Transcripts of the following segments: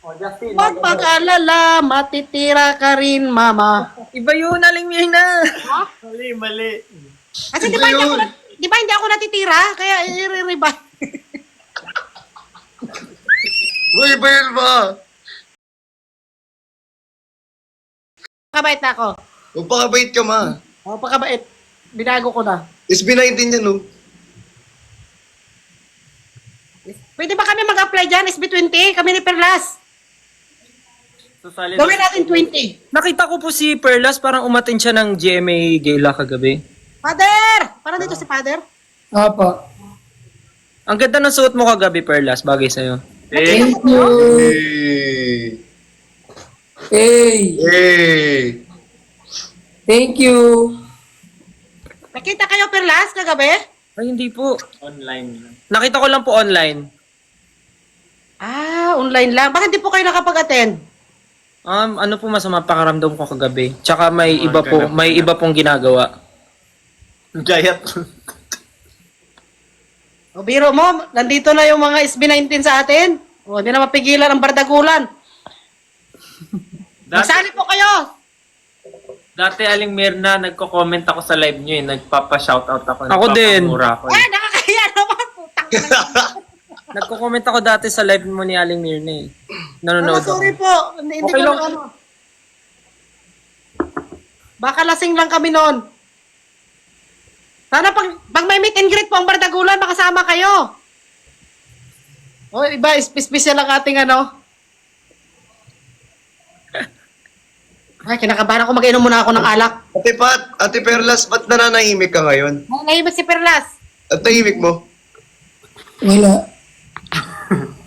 Huwag mag-alala, matitira ka rin, mama. Iba yun, Aling Mirna. Mali. Kasi di ba hindi ako natitira? Kaya i-revive. Uy, bayan ba? Pakabait na ako. Magpakabait ka, ma. O, pakabait. Binago ko na. SB19 yan, no? Pwede ba kami mag-apply dyan? SB20? Kami ni Perlas. Susali Gawin natin 20. Nakita ko po si Perlas, parang umatin siya ng GMA Gala kagabi. Father! Parang dito si Father. Opo. Ang ganda ng suot mo kagabi, Perlas. Bagay sa'yo. Thank you. Hey! Hey, Hey! thank you. Nakita kayo Perlas kagabi? Ay, hindi po. Online lang. Nakita ko lang po online. Ah, online lang. Bakit di po kayo nakapag-attend? Ano po masama pakaramdam ko kagabi? Tsaka may iba pong ginagawa. Gayat. O biro mo, nandito na yung mga SB19 sa atin. O, hindi na mapigilan ang bardagulan. Magsali po kayo! Dati Aling Mirna, nagko-comment ako sa live nyo eh. Nagpapa-shoutout ako. Ako din. Nagpapamura ako eh. Ah, nakakahiya naman. Putang na. Nagko-comment ako dati sa live mo ni Aling Mirna eh. Nanonood ako. Sorry po. Hindi Okay ko lang. na ano. Baka lasing lang kami noon. Sana pag may meet and greet po ang bardagulan, makasama kayo. O, iba, special ang ating ano. Ay, kinakabahan ako. Mag-inom muna ako ng alak. Ate Pat, Ate Perlas, ba't nananahimik ka ngayon? Nahimik si Perlas. At tahimik mo? Wala.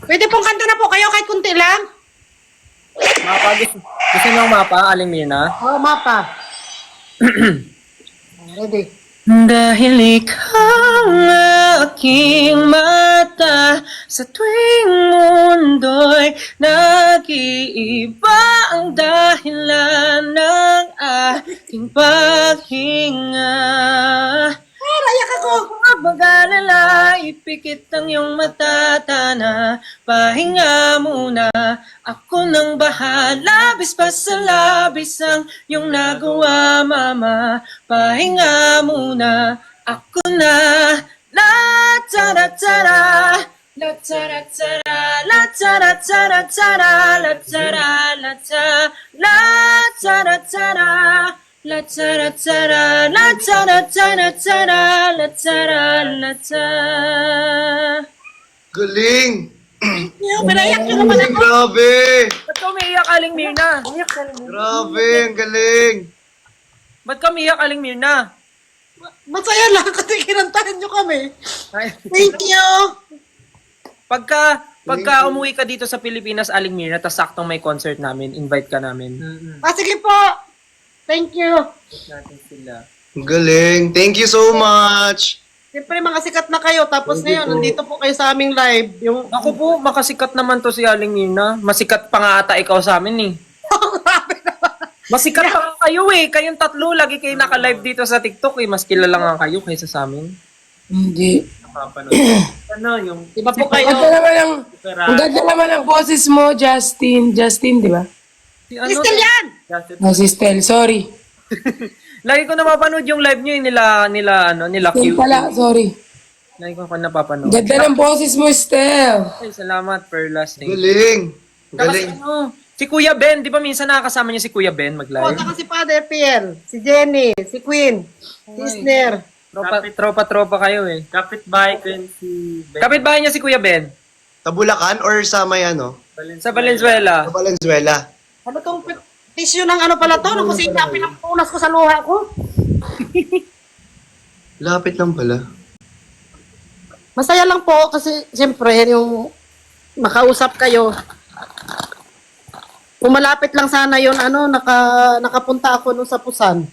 Pwede pong kanta na po kayo kahit kunti lang. Mapa, gusto niyo ang mapa, Aling Mirna? Oo, mapa. Ready. Dahil ikaw ang aking mata sa tuwing mundo'y nag-iiba ang dahilan ng aking paghinga. Rayak ako. Huwag mag-alala, ipikit ang iyong mata, tana, pahinga muna. Ako nang bahala, labis pa sa labis ang iyong nagawa, mama. Pahinga muna, ako na. La tara tara, la tara tara, la tara tara tara, la tara la tara, la tara tara. La tara tara, la tara tara tara, la tara la tara. Galing! Pinayak nyo naman ako. Grabe! Ba't ka umiiyak, Aling Mirna? Grabe, ang galing! Ba't ka umiiyak, Aling Mirna? Masaya lang kasi kinantahan nyo kami. Thank you. Pagka umuwi ka dito sa Pilipinas, Aling Mirna, tas saktong may concert namin, invite ka namin. Sige po. Thank you. Natin sila. Ang galing! Thank you so much! Siyempre mga sikat na kayo. Tapos ngayon, nandito po kayo sa aming live. Yung Ako po, makasikat naman to si Aling Mirna. Masikat pa nga ata ikaw sa amin eh. Masikat pa nga kayo eh. Kayong tatlo, lagi kayo naka-live dito sa TikTok eh. Mas kilala nga kayo kaysa sa amin. Hindi. Napapanood. Ano yung iba po Ang kayo. ganda naman ang ganda naman ang boses mo, Justin. Justin, di ba? Si Crystal yan! Oh, si Stel, sorry. Lagi ko napapanood yung live nyo eh, nila Stel Q. pala, sorry. Lagi ko napapanood. Ganda ng boses mo, Stel. Ay, salamat, Perlas. Thank you. Galing! Ang Tapos galing! si Kuya Ben, di ba minsan nakakasama niyo si Kuya Ben O, mag-live? saka si Father Pierre, si Jenny, si Queen, si Isner. Tropa kayo eh. kapitbahay ko yun si Ben. Kapitbahay niya si Kuya Ben. Sa Bulacan or sa may ano? Sa Valenzuela. Sa Valenzuela. Ano tong tissue ng ano pala to? Ng kusina, pinampunas ko sa luha ko. Lapit lang pala. Masaya lang po kasi siyempre yung makausap kayo. Kung malapit lang sana yun, ano, nakapunta ako nung sa Pusan.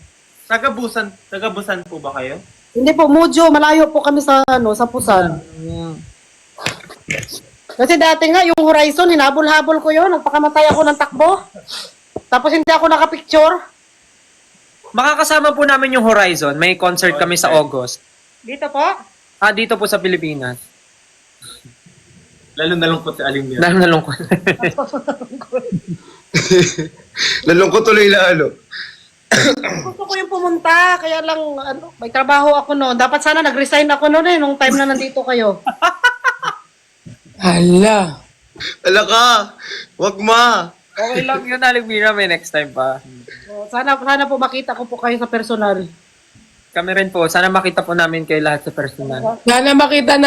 Taga-Busan po ba kayo? Hindi po, Mujo, malayo po kami sa ano, sa Pusan. Kasi dati nga, yung Horizon, hinabol-habol ko yun. Nagpakamatay ako ng takbo. Tapos hindi ako nakapicture. Makakasama po namin yung Horizon. May concert kami sa August. Dito po. Dito po sa Pilipinas. Lalo nalungkot si Aling Mirna. Dahil nalungkot. Nalungkot tuloy lalo. Gusto ko yung pumunta, kaya lang ano, may trabaho ako noon. Dapat sana nag-resign ako noon nung time na nandito kayo. Hala. Ala ka. Wag ma. Okay lang yun, Aling Mira. May next time pa. So, sana po makita ko po kayo sa personal. Kami rin po. Sana makita po namin kayo lahat sa personal. Sana makita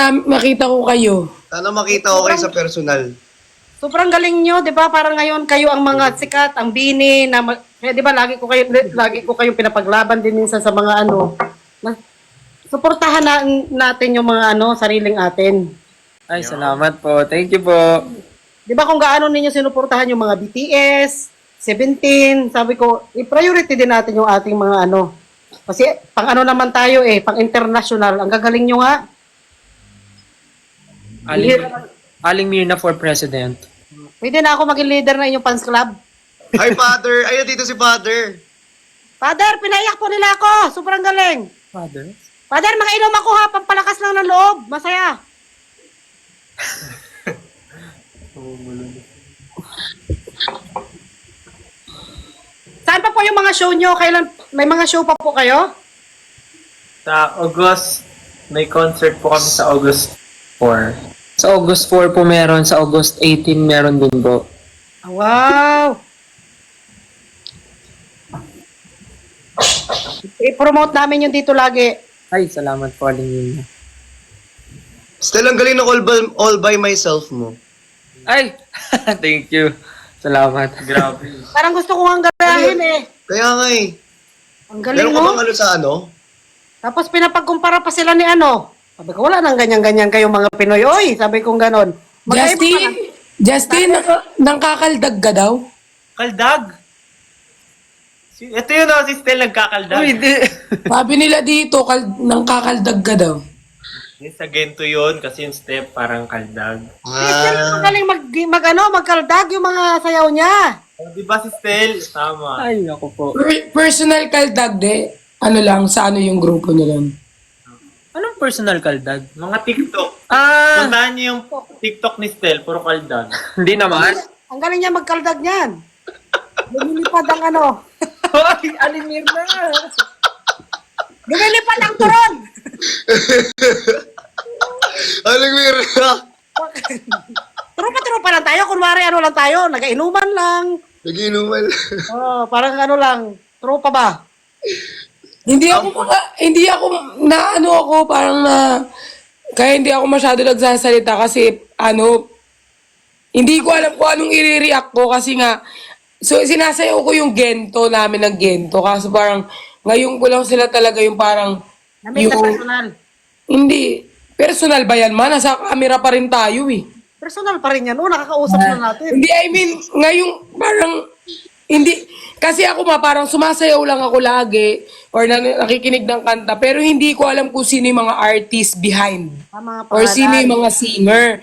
ko kayo. Sana makita ko kayo sa personal. Sobrang galing nyo, 'di ba? Parang ngayon kayo ang mga sikat, ang bini na kaya 'di ba lagi ko kayong pinapaglaban din minsan sa mga ano. Suportahan natin yung mga sariling atin. Ay, salamat po. Thank you po. 'Di ba kung gaano ninyo sinuportahan yung mga BTS, 17, sabi ko, i-priority din natin yung ating mga Kasi pang naman tayo pang international. Ang gagaling nyo nga. Aling Mirna for president. Pwede na ako maging leader na inyong fans club. Hi, Father. Ayun, dito si Father. Father, pinaiyak po nila ako. Sobrang galing. Father? Father, makainom ako ha. Pampalakas lang ng loob. Masaya. Saan pa po yung mga show nyo? Kailan, may mga show pa po kayo? Sa August, may concert po kami sa August 4. Sa August 4 po meron, sa August 18 meron din po. Wow! I-promote namin yung dito lagi. Ay, salamat po, Aling Mirna. Still, ang galing ng all by myself mo. Ay! Thank you. Salamat. Grabe. Parang gusto ko nga garahin Kaya nga eh. Ang galing Meron ka mo. bang sa Tapos pinapagkumpara pa sila ni Sabi ko, wala nang ganyan-ganyan kayong mga Pinoy. Oy, sabi kong ganon. Justin, nang kakaldag ka daw? Kaldag? Ito yun si Stel nagkakaldag. Uy, di. Sabi nila dito, nang kakaldag ka daw. Sa gento yun, kasi yung step parang kaldag. Ang galing magkaldag yung mga sayaw niya. Di ba si Stel? Tama. Ay, ako po. Personal kaldag de. Sa yung grupo nila. Anong personal kaldag? Mga TikTok. Puntahan niyo yung TikTok ni Stel, puro kaldag. Hindi naman. Ang galing niya magkaldag niyan. Lumilipad ang Hoy, Aling Mirna! Lumilipad ang turon! Aling Mirna! Trupa-trupa lang tayo. Kunwari lang tayo. Nagainuman lang. Naginuman. Parang lang. Trupa ba? Hindi ako kaya hindi ako masyado nagsasalita kasi hindi ko alam kung anong i-react ko kasi nga, so sinasayaw ko yung gento namin ng gento kasi parang ngayon ko lang sila talaga yung parang Namit na personal. Hindi, personal ba yan man? Nasa camera pa rin tayo Personal pa rin yan. Nakakausap na natin. Hindi, I mean, ngayong parang hindi, kasi ako parang sumasayaw lang ako lagi or nakikinig ng kanta pero hindi ko alam kung sino yung mga artist behind Mga or sino yung mga singer.